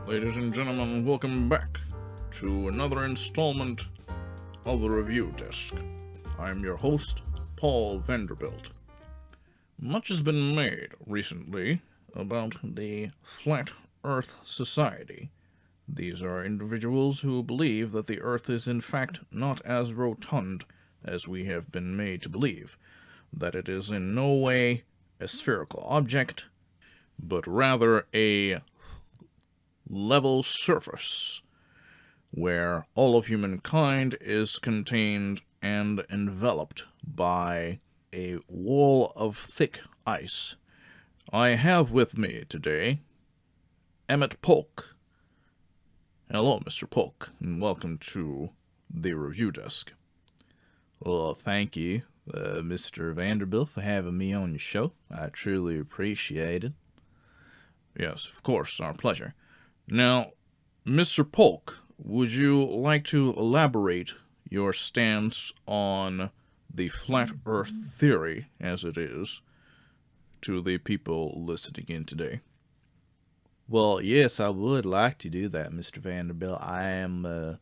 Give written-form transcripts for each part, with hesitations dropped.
Ladies and gentlemen, welcome back to another installment of the Review Desk. I'm your host, Paul Vanderbilt. Much has been made recently about the Flat Earth Society. These are individuals who believe that the Earth is in fact not as rotund as we have been made to believe, that it is in no way a spherical object, but rather a level surface where all of humankind is contained and enveloped by a wall of thick ice. I have with me today Emmett Polk. Hello, Mr. Polk, and welcome to the Review Desk. Well, thank you, Mr. Vanderbilt, for having me on your show. I truly appreciate it. Yes, of course, our pleasure. Now, Mr. Polk, would you like to elaborate your stance on the flat earth theory as it is to the people listening in today? Well, yes, I would like to do that, Mr. Vanderbilt. I am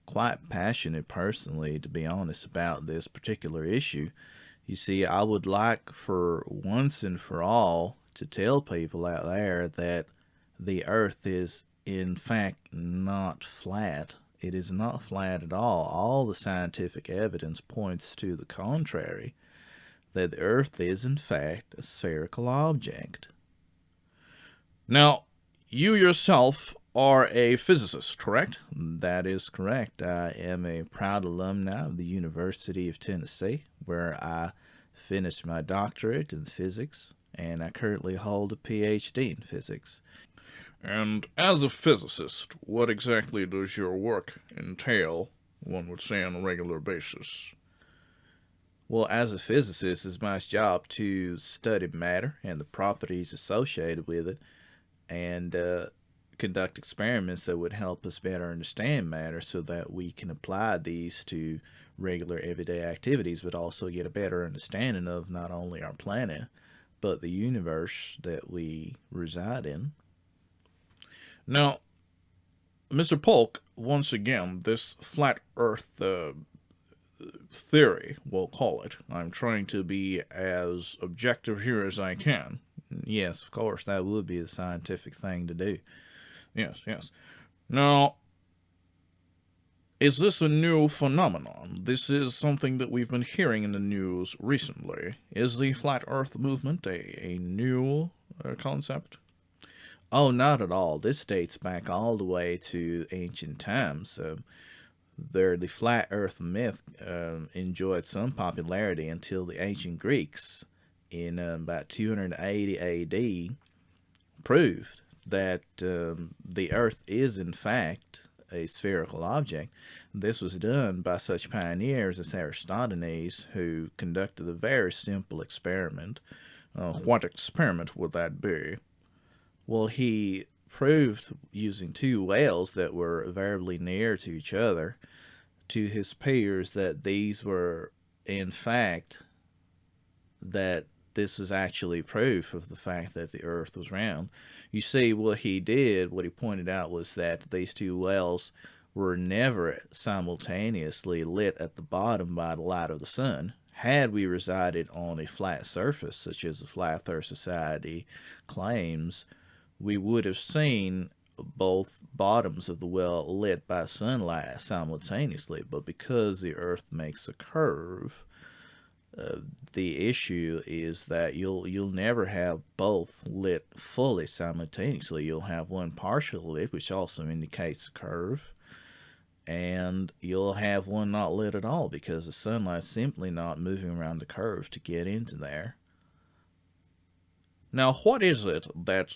quite passionate personally, to be honest, about this particular issue. You see, I would like for once and for all to tell people out there that the earth is in fact not flat. It is not flat at all. All the scientific evidence points to the contrary, that the earth is in fact a spherical object. Now, you yourself are a physicist, correct? That is correct. I am a proud alumni of the University of Tennessee, where I finished my doctorate in physics, and I currently hold a PhD in physics. And as a physicist, what exactly does your work entail, one would say, on a regular basis? Well, as a physicist, it's my job to study matter and the properties associated with it, and conduct experiments that would help us better understand matter so that we can apply these to regular everyday activities, but also get a better understanding of not only our planet, but the universe that we reside in. Now, Mr. Polk, once again, this flat earth theory, we'll call it. I'm trying to be as objective here as I can. Yes, of course, that would be the scientific thing to do. Yes. Now, is this a new phenomenon? This is something that we've been hearing in the news recently. Is the flat earth movement a new concept? Oh, not at all. This dates back all the way to ancient times. The flat earth myth enjoyed some popularity until the ancient Greeks in about 280 AD proved that the earth is in fact a spherical object. This was done by such pioneers as Aristophanes, who conducted a very simple experiment. What experiment would that be? Well, he proved using two whales that were variably near to each other to his peers that these were in fact that this was actually proof of the fact that the earth was round. You see, what he pointed out was that these two whales were never simultaneously lit at the bottom by the light of the sun. Had we resided on a flat surface, such as the Flat Earth Society claims, we would have seen both bottoms of the well lit by sunlight simultaneously. But because the earth makes a curve, the issue is that you'll never have both lit fully simultaneously. You'll have one partially lit, which also indicates a curve, and you'll have one not lit at all because the sunlight's simply not moving around the curve to get into there. Now, what is it that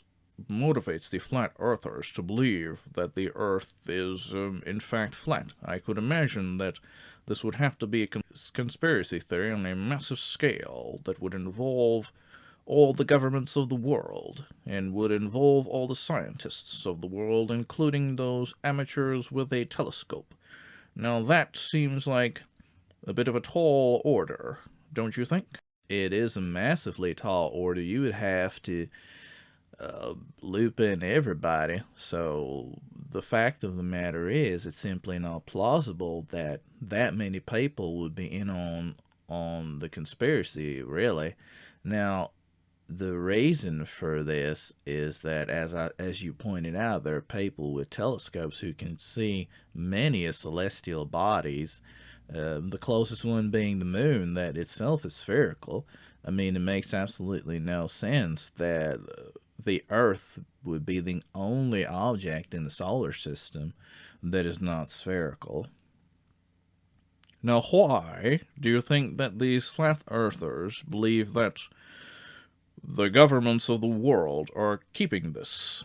motivates the flat earthers to believe that the earth is in fact flat? I could imagine that this would have to be a conspiracy theory on a massive scale that would involve all the governments of the world and would involve all the scientists of the world, including those amateurs with a telescope. Now that seems like a bit of a tall order, don't you think? It is a massively tall order. You would have to loop in everybody. So the fact of the matter is, it's simply not plausible that that many people would be in on the conspiracy, really. Now, the reason for this is that, as you pointed out, there are people with telescopes who can see many celestial bodies. The closest one being the moon, that itself is spherical. I mean, it makes absolutely no sense that the Earth would be the only object in the solar system that is not spherical. Now, why do you think that these flat earthers believe that the governments of the world are keeping this,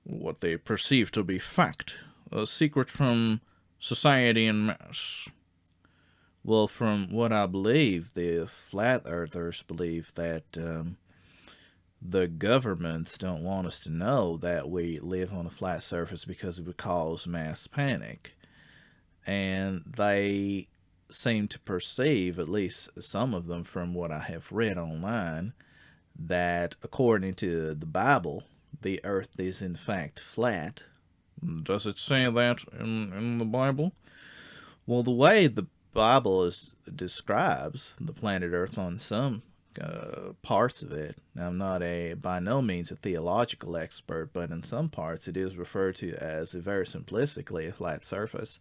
what they perceive to be fact, a secret from society en masse? Well, from what I believe, the flat earthers believe that the governments don't want us to know that we live on a flat surface because it would cause mass panic. And they seem to perceive, at least some of them from what I have read online, that according to the Bible, the earth is in fact flat. Does it say that in the Bible? Well, the way the Bible describes the planet Earth on some parts of it. Now, I'm not by no means a theological expert, but in some parts it is referred to as very simplistically a flat surface.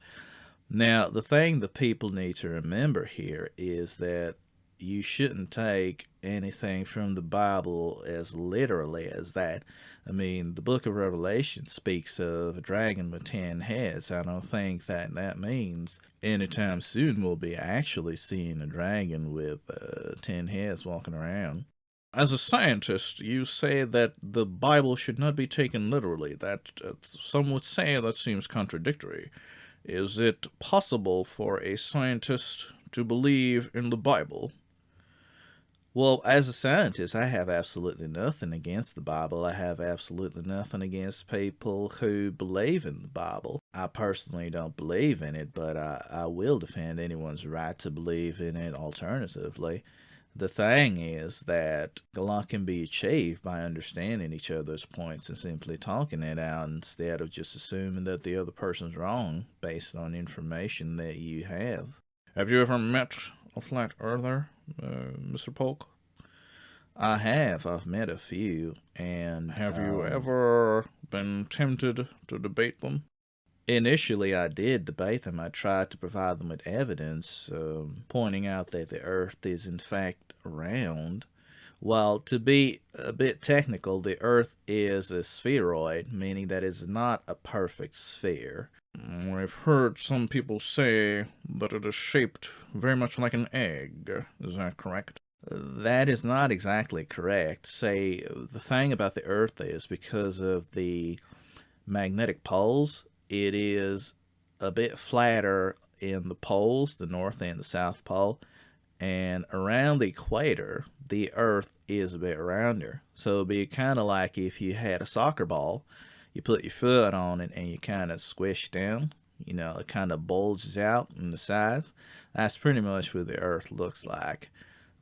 Now, the thing that people need to remember here is that you shouldn't take anything from the Bible as literally as that. I mean, the book of Revelation speaks of a dragon with 10 heads. I don't think that means anytime soon we'll be actually seeing a dragon with 10 heads walking around. As a scientist, you say that the Bible should not be taken literally. That some would say that seems contradictory. Is it possible for a scientist to believe in the Bible? Well, as a scientist, I have absolutely nothing against the Bible. I have absolutely nothing against people who believe in the Bible. I personally don't believe in it, but I will defend anyone's right to believe in it alternatively. The thing is that a lot can be achieved by understanding each other's points and simply talking it out instead of just assuming that the other person's wrong based on information that you have. Have you ever met a flat earther, Mr. Polk? I have. I've met a few. And have you ever been tempted to debate them? Initially, I did debate them. I tried to provide them with evidence, pointing out that the Earth is in fact round. While to be a bit technical, the Earth is a spheroid, meaning that it's not a perfect sphere. I've heard some people say that it is shaped very much like an egg. Is that correct? That is not exactly correct. Say, the thing about the Earth is because of the magnetic poles, it is a bit flatter in the poles, the North and the South Pole, and around the equator, the Earth is a bit rounder. So it'd be kind of like if you had a soccer ball, you put your foot on it and you kind of squish down, it kind of bulges out in the sides. That's pretty much what the Earth looks like.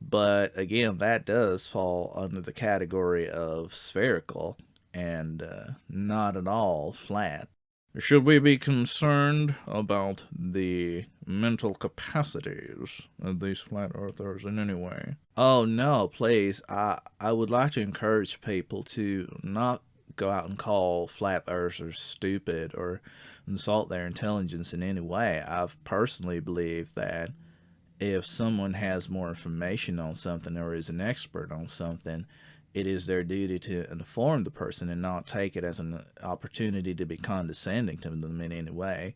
But again, that does fall under the category of spherical and not at all flat. Should we be concerned about the mental capacities of these flat earthers in any way? Oh, no, please. I would like to encourage people to not go out and call flat earthers stupid or insult their intelligence in any way. I've personally believed that if someone has more information on something or is an expert on something, it is their duty to inform the person and not take it as an opportunity to be condescending to them in any way.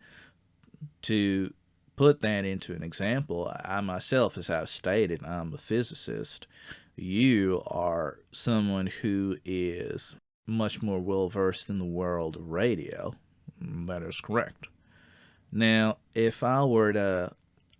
To put that into an example, I myself, as I've stated, I'm a physicist. You are someone who is much more well versed in the world of radio. That is correct. Now, if I were to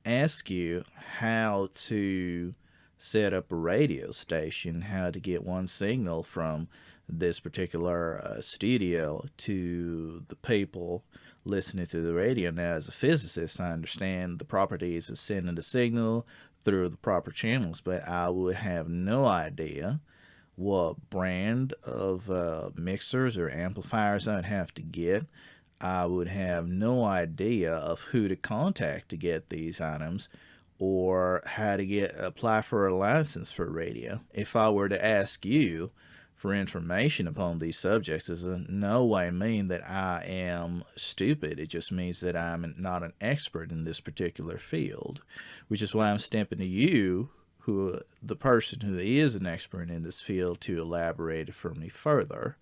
ask you how to set up a radio station, how to get one signal from this particular studio to the people listening to the radio. Now, as a physicist, I understand the properties of sending the signal through the proper channels, but I would have no idea what brand of mixers or amplifiers I'd have to get. I would have no idea of who to contact to get these items or how to apply for a license for radio. If I were to ask you for information upon these subjects, does in no way mean that I am stupid. It just means that I'm not an expert in this particular field, which is why I'm stepping to you, who the person who is an expert in this field, to elaborate it for me further.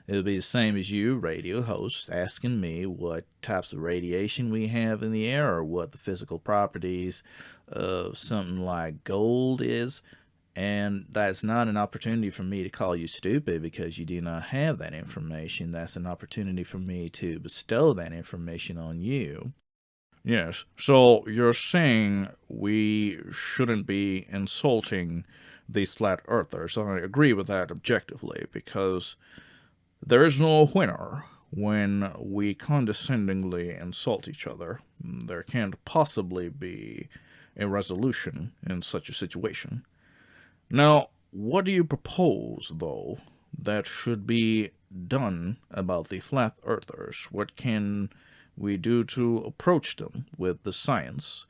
It'll be the same as you, radio host, asking me what types of radiation we have in the air or what the physical properties of something like gold is. And that's not an opportunity for me to call you stupid because you do not have that information. That's an opportunity for me to bestow that information on you. Yes, so you're saying we shouldn't be insulting these flat earthers, and I agree with that objectively, because there is no winner when we condescendingly insult each other. There can't possibly be a resolution in such a situation. Now, what do you propose, though, that should be done about the flat earthers? What can we do to approach them with the science?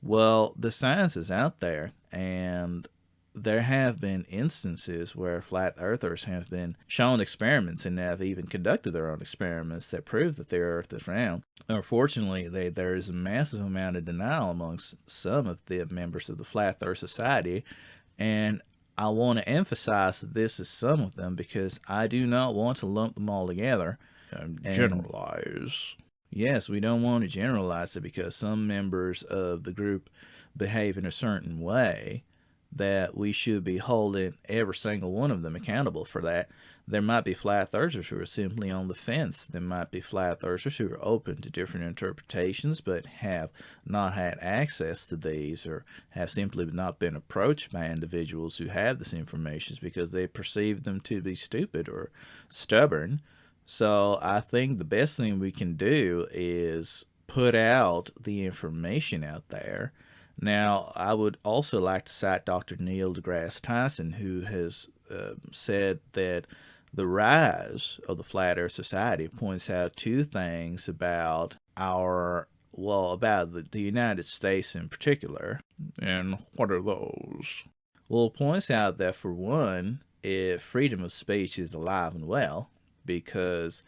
Well, the science is out there, and there have been instances where flat earthers have been shown experiments and have even conducted their own experiments that prove that the earth is round. Unfortunately, there is a massive amount of denial amongst some of the members of the Flat Earth Society, and I want to emphasize that this is some of them because I do not want to lump them all together and generalize. Yes, we don't want to generalize it because some members of the group behave in a certain way that we should be holding every single one of them accountable for that. There might be flat earthers who are simply on the fence. There might be flat earthers who are open to different interpretations but have not had access to these or have simply not been approached by individuals who have this information because they perceive them to be stupid or stubborn. So I think the best thing we can do is put out the information out there. Now, I would also like to cite Dr. Neil deGrasse Tyson, who has said that the rise of the Flat Earth Society points out two things about about the United States in particular. And what are those? Well, it points out that, for one, freedom of speech is alive and well, because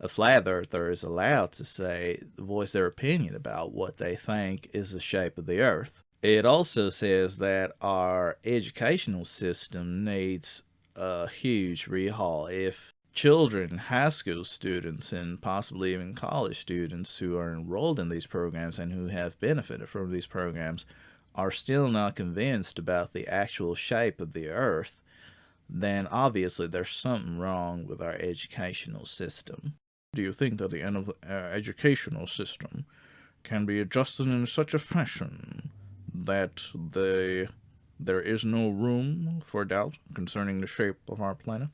a flat earther is allowed to voice their opinion about what they think is the shape of the earth. It also says that our educational system needs a huge rehaul. If children, high school students, and possibly even college students who are enrolled in these programs and who have benefited from these programs are still not convinced about the actual shape of the earth, then obviously there's something wrong with our educational system. Do you think that the educational system can be adjusted in such a fashion that there is no room for doubt concerning the shape of our planet?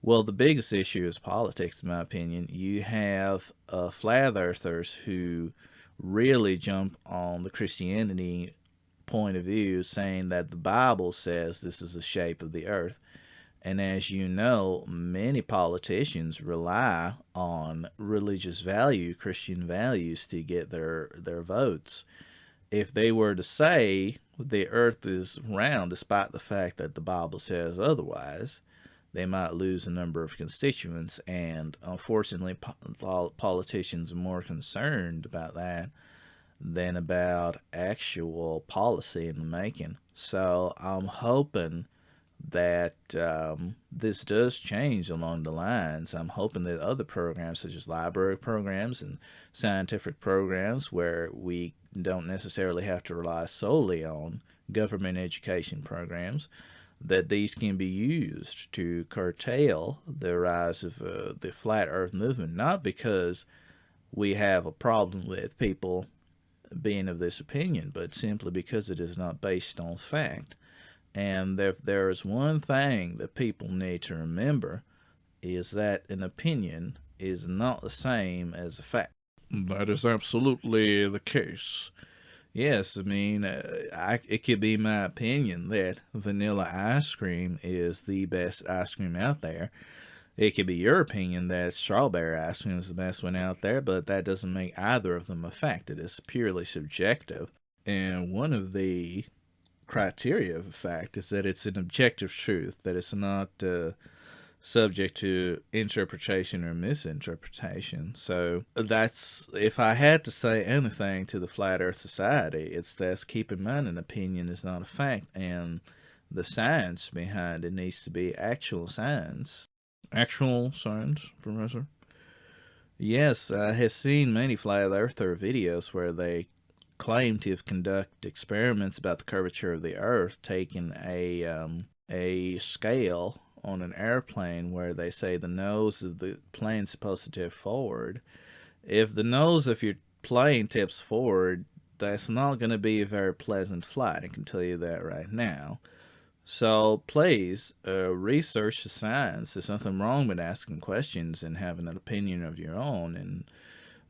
Well, the biggest issue is politics, in my opinion. You have flat earthers who really jump on the Christianity point of view, saying that the Bible says this is the shape of the earth. And as you know, many politicians rely on religious value, Christian values, to get their votes. If they were to say the earth is round despite the fact that the Bible says otherwise, they might lose a number of constituents. And unfortunately, politicians are more concerned about that than about actual policy in the making. So I'm hoping that this does change along the lines. I'm hoping that other programs, such as library programs and scientific programs, where we don't necessarily have to rely solely on government education programs, that these can be used to curtail the rise of the flat earth movement, not because we have a problem with people being of this opinion, but simply because it is not based on fact. And if there is one thing that people need to remember, is that an opinion is not the same as a fact. That is absolutely the case. Yes, I mean, it could be my opinion that vanilla ice cream is the best ice cream out there. It could be your opinion that strawberry ice cream is the best one out there, but that doesn't make either of them a fact. It is purely subjective. And one of the criteria of a fact is that it's an objective truth, that it's not subject to interpretation or misinterpretation. So that's, if I had to say anything to the Flat Earth Society, it's this: keep in mind an opinion is not a fact, and the science behind it needs to be actual science. Actual science, Professor? Yes, I have seen many Flat Earther videos where they claim to have conducted experiments about the curvature of the Earth, taking a scale on an airplane where they say the nose of the plane's supposed to tip forward. If the nose of your plane tips forward, that's not going to be a very pleasant flight. I can tell you that right now. So please, research the science. There's nothing wrong with asking questions and having an opinion of your own, and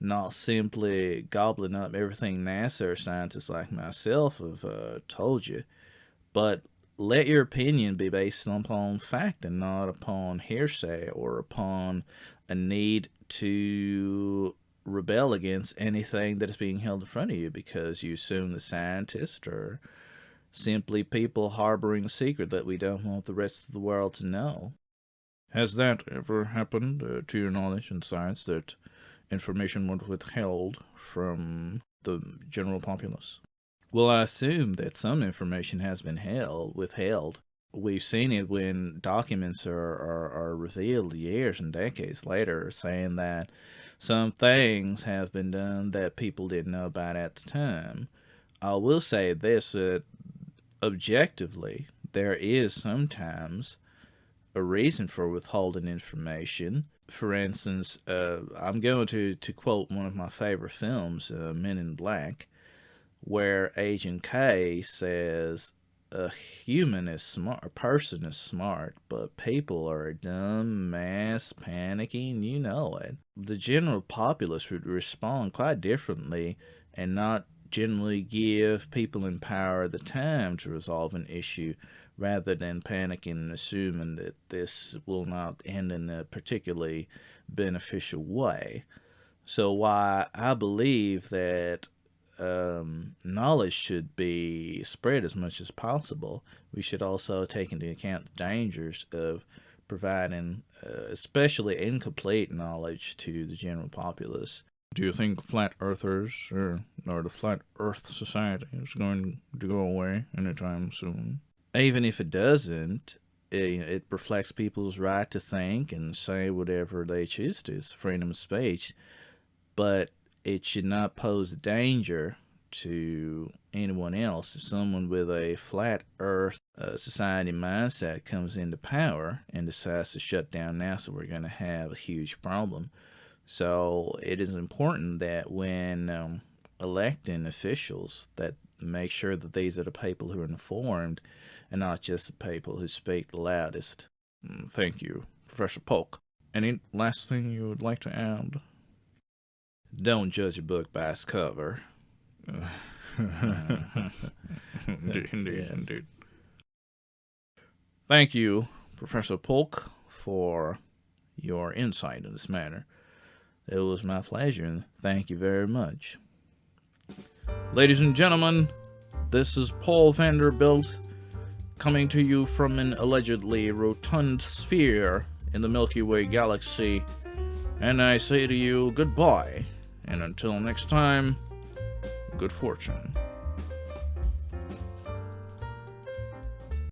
not simply gobbling up everything NASA or scientists like myself have told you. But let your opinion be based upon fact and not upon hearsay or upon a need to rebel against anything that is being held in front of you because you assume the scientists are simply people harboring a secret that we don't want the rest of the world to know. Has that ever happened, to your knowledge in science, that information was withheld from the general populace? Well, I assume that some information has been withheld. We've seen it when documents are revealed years and decades later, saying that some things have been done that people didn't know about at the time. I will say this, that objectively, there is sometimes a reason for withholding information. For instance, I'm going to quote one of my favorite films, Men in Black, where Agent K says a human is smart, a person is smart, but people are dumb, mass panicking, you know it. The general populace would respond quite differently and not generally give people in power the time to resolve an issue rather than panicking and assuming that this will not end in a particularly beneficial way. So why I believe that knowledge should be spread as much as possible, we should also take into account the dangers of providing especially incomplete knowledge to the general populace. Do you think flat earthers or the Flat Earth Society is going to go away anytime soon? Even if it doesn't, it reflects people's right to think and say whatever they choose to. It's freedom of speech. But it should not pose a danger to anyone else. If someone with a flat earth society mindset comes into power and decides to shut down NASA, we're going to have a huge problem. So it is important that when electing officials, that make sure that these are the people who are informed and not just the people who speak the loudest. Thank you, Professor Polk. Any last thing you would like to add? Don't judge a book by its cover. Indeed. Thank you, Professor Polk, for your insight in this matter. It was my pleasure, and thank you very much. Ladies and gentlemen, this is Paul Vanderbilt coming to you from an allegedly rotund sphere in the Milky Way galaxy, and I say to you goodbye, and until next time, good fortune.